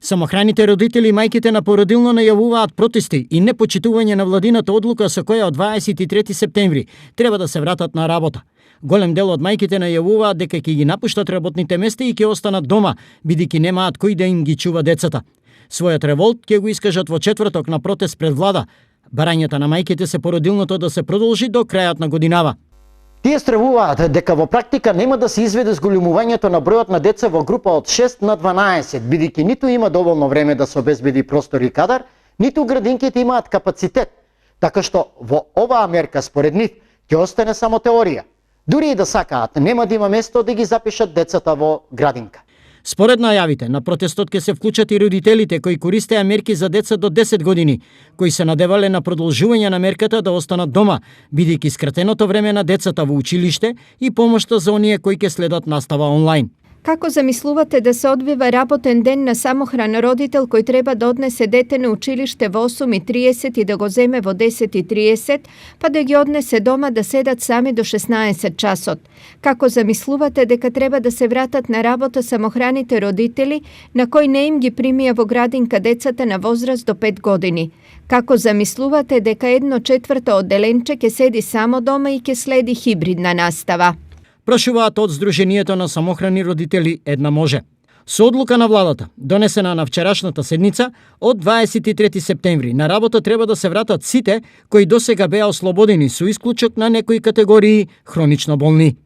Самохраните родители и мајките на породилно најавуваат протести и непочитување на владината одлука со која од 23 септември треба да се вратат на работа. Голем дел од мајките најавуваат дека ќе ги напуштат работните места и ќе останат дома, бидејќи немаат кој да им ги чува децата. Својот револт ќе го искажат во четврток на протест пред влада. Барањата на мајките се породилното да се продолжи до крајот на годинава. Тие стравуваат дека во практика нема да се изведе зголемувањето на бројот на деца во група од 6 на 12, бидејќи ниту има доволно време да се обезбеди простор и кадар, ниту градинките имаат капацитет. Така што во оваа мерка според нив ќе остане само теорија. Дури и да сакаат, нема да има место да ги запишат децата во градинка. Според најавите, на протестот ќе се вклучат и родителите кои користеа мерки за деца до 10 години, кои се надевале на продолжување на мерката да останат дома, бидејќи скратеното време на децата во училиште и помошта за оние кои ќе следат настава онлайн. Како замислувате да се одвива работен ден на самохран родител кој треба да однесе дете на училиште во 8:30 и да го земе во 10:30, па да ги однесе дома да седат сами до 16 часот? Како замислувате дека треба да се вратат на работа самохраните родители на кои не им ги примија во градинка децата на возраст до 5 години? Како замислувате дека 1/4 одделенче ќе седи само дома и ќе следи хибридна настава? Прашуваат од Сдруженијето на самохрани родители Една може. Со одлука на владата, донесена на вчерашната седница, од 23 септември на работа треба да се вратат сите кои досега беа ослободени со исклучок на некои категории хронично болни.